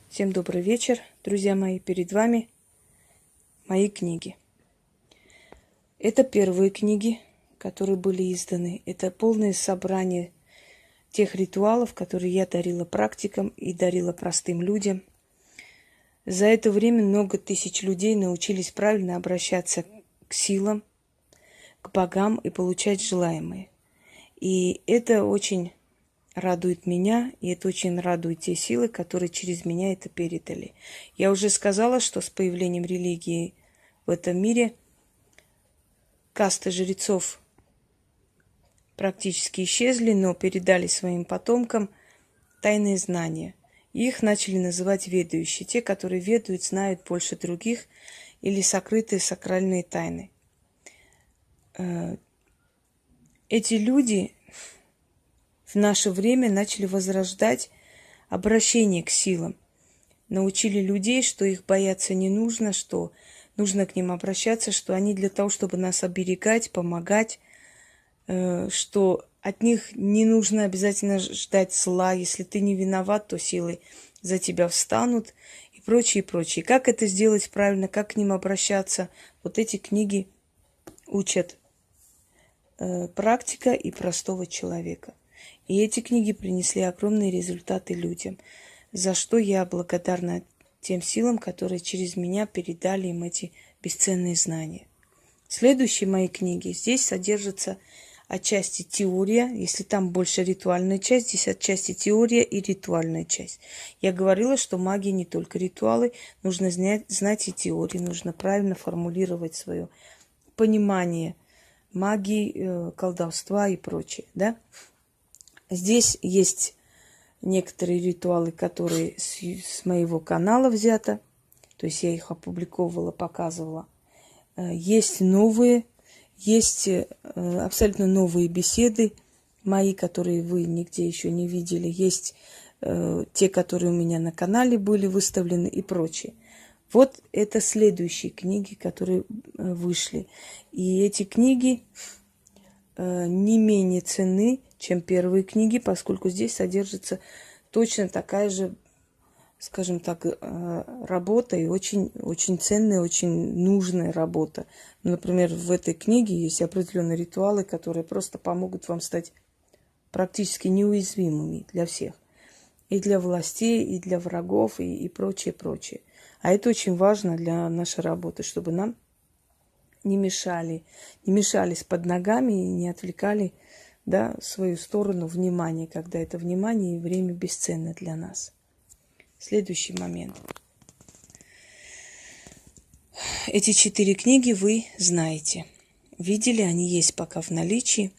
Всем добрый вечер, друзья мои. Перед вами мои книги. Это первые книги, которые были изданы. Это полное собрание тех ритуалов, которые я дарила практикам и дарила простым людям. За это время много тысяч людей научились правильно обращаться к силам, к богам и получать желаемое. И это очень радует меня, и это очень радует те силы, которые через меня это передали. Я уже сказала, что с появлением религии в этом мире касты жрецов практически исчезли, но передали своим потомкам тайные знания. Их начали называть ведающие, те, которые ведают, знают больше других, или сокрытые сакральные тайны. Эти люди в наше время начали возрождать обращение к силам. Научили людей, что их бояться не нужно, что нужно к ним обращаться, что они для того, чтобы нас оберегать, помогать, что от них не нужно обязательно ждать зла. Если ты не виноват, то силы за тебя встанут и прочее, прочее. Как это сделать правильно, как к ним обращаться? Вот эти книги учат практика и простого человека. И эти книги принесли огромные результаты людям, за что я благодарна тем силам, которые через меня передали им эти бесценные знания. Следующие мои книги, здесь содержится отчасти теория, если там больше ритуальная часть, здесь отчасти теория и ритуальная часть. Я говорила, что магия не только ритуалы, нужно знать и теорию, нужно правильно формулировать свое понимание магии, колдовства и прочее, да? Здесь есть некоторые ритуалы, которые с моего канала взято, то есть я их опубликовывала, показывала. Есть новые, есть абсолютно новые беседы мои, которые вы нигде еще не видели. Есть те, которые у меня на канале были выставлены и прочее. Вот это следующие книги, которые вышли. И эти книги не менее ценны, чем первые книги, поскольку здесь содержится точно такая же, скажем так, работа и очень, очень ценная, очень нужная работа. Например, в этой книге есть определенные ритуалы, которые просто помогут вам стать практически неуязвимыми для всех. И для властей, и для врагов, и прочее, прочее. А это очень важно для нашей работы, чтобы нам не мешались под ногами и не отвлекали, да, свою сторону внимания, когда это внимание и время бесценно для нас. Следующий момент. Эти 4 книги вы знаете. Видели, они есть пока в наличии.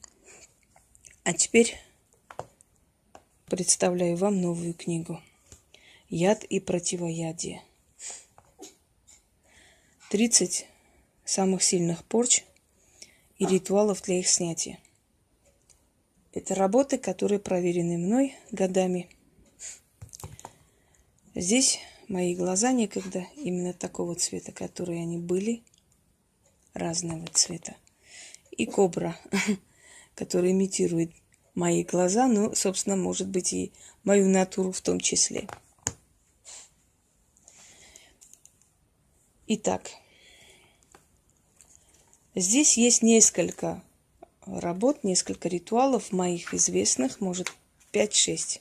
А теперь представляю вам новую книгу. Яд и противоядие. 30 самых сильных порч и ритуалов для их снятия. Это работы, которые проверены мной годами. Здесь мои глаза некогда именно такого цвета, которые они были, разного цвета. И кобра, которая имитирует мои глаза, но, собственно, может быть, и мою натуру в том числе. Итак, здесь есть несколько работ, несколько ритуалов моих известных, может, 5-6.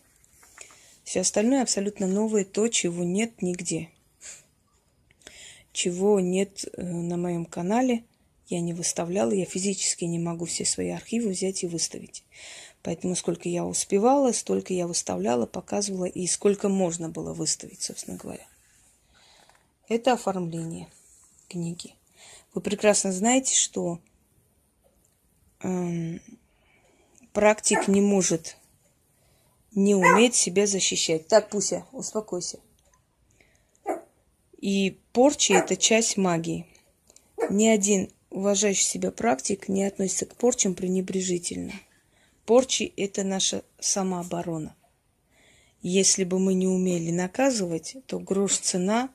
Все остальное абсолютно новое, то, чего нет нигде. Чего нет на моем канале, я не выставляла, я физически не могу все свои архивы взять и выставить. Поэтому сколько я успевала, столько я выставляла, показывала, и сколько можно было выставить, собственно говоря. Это оформление книги. Вы прекрасно знаете, что практик не может не уметь себя защищать. Так, Пуся, успокойся. И порча – это часть магии. Ни один уважающий себя практик не относится к порчам пренебрежительно. Порчи – это наша самооборона. Если бы мы не умели наказывать, то грош цена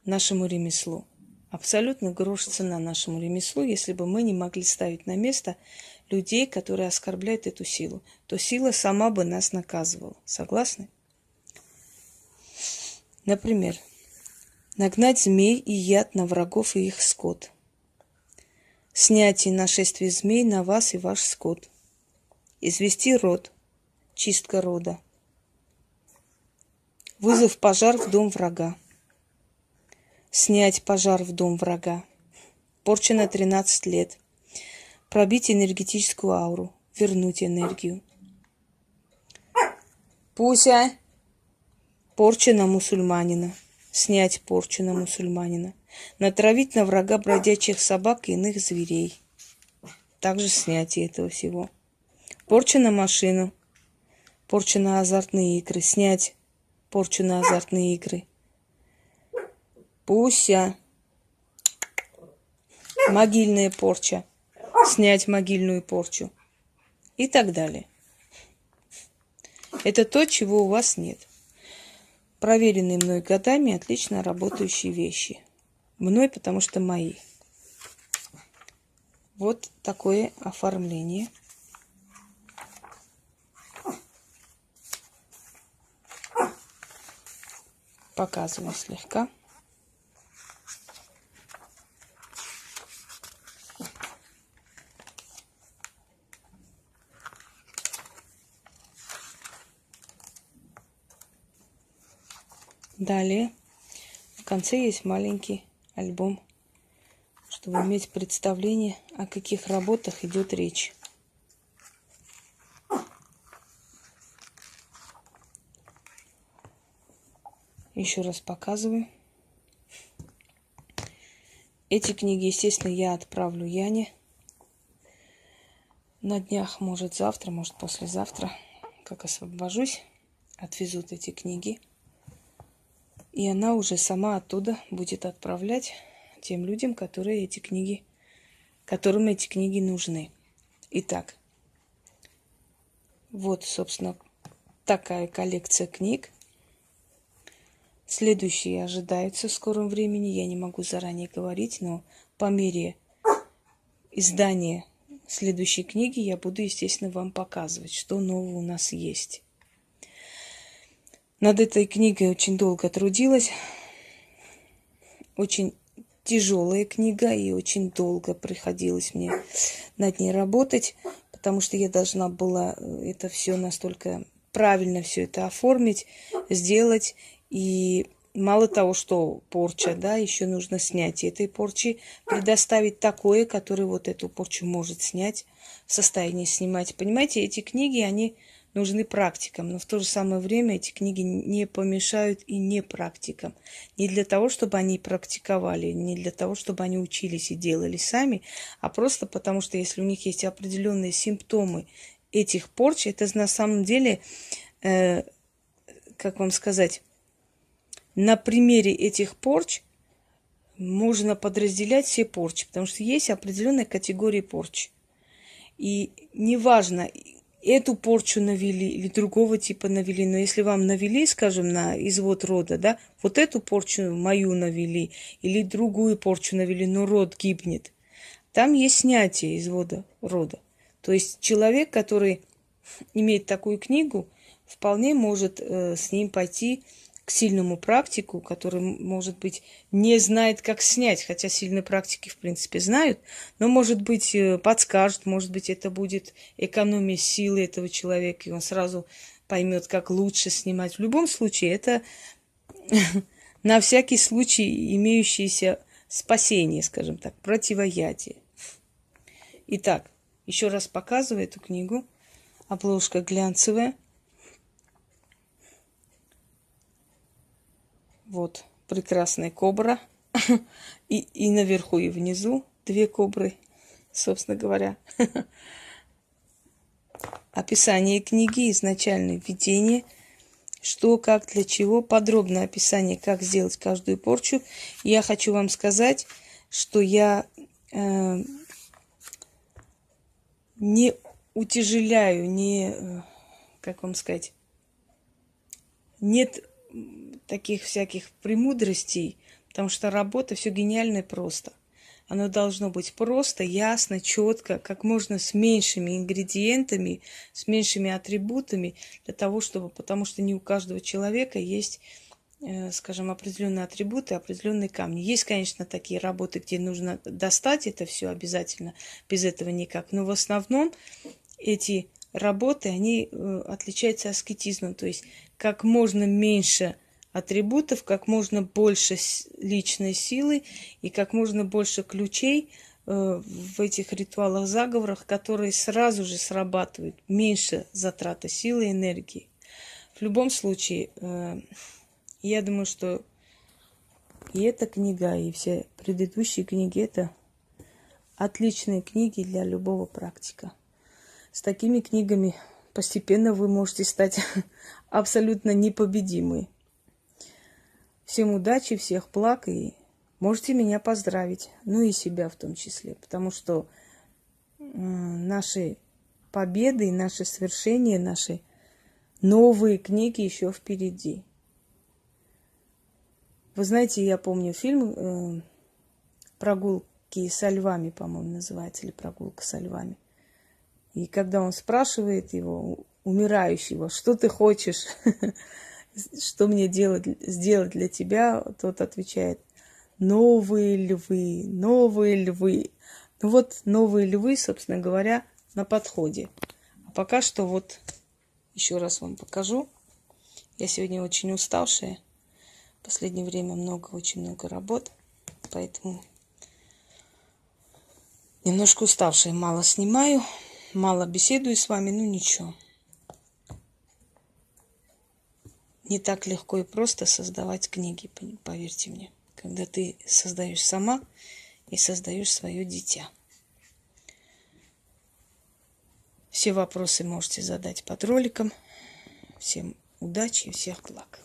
нашему ремеслу. Абсолютно грош цена нашему ремеслу, если бы мы не могли ставить на место людей, которые оскорбляют эту силу. То сила сама бы нас наказывала. Согласны? Например, нагнать змей и яд на врагов и их скот. Снятие нашествия змей на вас и ваш скот. Извести род. Чистка рода. Вызов пожар в дом врага. Снять пожар в дом врага. Порча на 13 лет. Пробить энергетическую ауру. Вернуть энергию. Пуся. Порча на мусульманина. Снять порчу на мусульманина. Натравить на врага бродячих собак и иных зверей. Также снятие этого всего. Порча на машину. Порча на азартные игры. Снять порчу на азартные игры. Пуся. Могильная порча. Снять могильную порчу. И так далее. Это то, чего у вас нет. Проверенные мной годами, отлично работающие вещи. Мной, потому что мои. Вот такое оформление. Показываю слегка. Далее, в конце есть маленький альбом, чтобы иметь представление, о каких работах идет речь. Еще раз показываю. Эти книги, естественно, я отправлю Яне. На днях, может завтра, может послезавтра, как освобожусь, отвезут эти книги. И она уже сама оттуда будет отправлять тем людям, которым эти книги нужны. Итак, вот, собственно, такая коллекция книг. Следующие ожидаются в скором времени. Я не могу заранее говорить, но по мере издания следующей книги я буду, естественно, вам показывать, что нового у нас есть. Над этой книгой очень долго трудилась. Очень тяжелая книга, и очень долго приходилось мне над ней работать, потому что я должна была это все настолько правильно все это оформить, сделать. И мало того, что порча, да, еще нужно снять этой порчи, предоставить такое, которое вот эту порчу может снять, в состоянии снимать. Понимаете, эти книги, они нужны практикам, но в то же самое время эти книги не помешают и не практикам. Не для того, чтобы они практиковали, не для того, чтобы они учились и делали сами, а просто потому, что если у них есть определенные симптомы этих порч, это на самом деле, как вам сказать, на примере этих порч можно подразделять все порчи, потому что есть определенная категория порч. И неважно, эту порчу навели или другого типа навели, но если вам навели, скажем, на извод рода, да, вот эту порчу мою навели или другую порчу навели, но род гибнет, там есть снятие извода рода. То есть человек, который имеет такую книгу, вполне может с ним пойти к сильному практику, который, может быть, не знает, как снять, хотя сильные практики, в принципе, знают, но, может быть, подскажет, может быть, это будет экономия силы этого человека, и он сразу поймет, как лучше снимать. В любом случае, это на всякий случай имеющееся спасение, скажем так, противоядие. Итак, еще раз показываю эту книгу. Обложка глянцевая. Вот, прекрасная кобра. И наверху, и внизу две кобры, собственно говоря. Описание книги, изначальное введение, что, как, для чего, подробное описание, как сделать каждую порчу. Я хочу вам сказать, что я не утяжеляю, как вам сказать, нет таких всяких премудростей, потому что работа все гениально и просто. Оно должно быть просто, ясно, четко, как можно с меньшими ингредиентами, с меньшими атрибутами, для того, чтобы, потому что не у каждого человека есть скажем, определенные атрибуты, определенные камни. Есть, конечно, такие работы, где нужно достать это все обязательно, без этого никак. Но в основном эти работы, они отличаются аскетизмом, то есть как можно меньше атрибутов, как можно больше личной силы и как можно больше ключей в этих ритуалах, заговорах, которые сразу же срабатывают, меньше затраты силы и энергии. В любом случае, я думаю, что и эта книга, и все предыдущие книги – это отличные книги для любого практика. С такими книгами постепенно вы можете стать абсолютно непобедимы. Всем удачи, всех благ, и можете меня поздравить, ну и себя в том числе, потому что наши победы, наши свершения, наши новые книги еще впереди. Вы знаете, я помню фильм «Прогулки со львами», по-моему, называется, или «Прогулка со львами». И когда он спрашивает его, умирающего, что ты хочешь, что мне сделать для тебя, тот отвечает: новые львы, новые львы. Ну вот новые львы, собственно говоря, на подходе. А пока что вот еще раз вам покажу. Я сегодня очень уставшая. В последнее время очень много работ, поэтому немножко уставшая. Мало снимаю, мало беседую с вами, ну ничего. Не так легко и просто создавать книги, поверьте мне, когда ты создаешь сама и создаешь свое дитя. Все вопросы можете задать под роликом. Всем удачи и всех благ.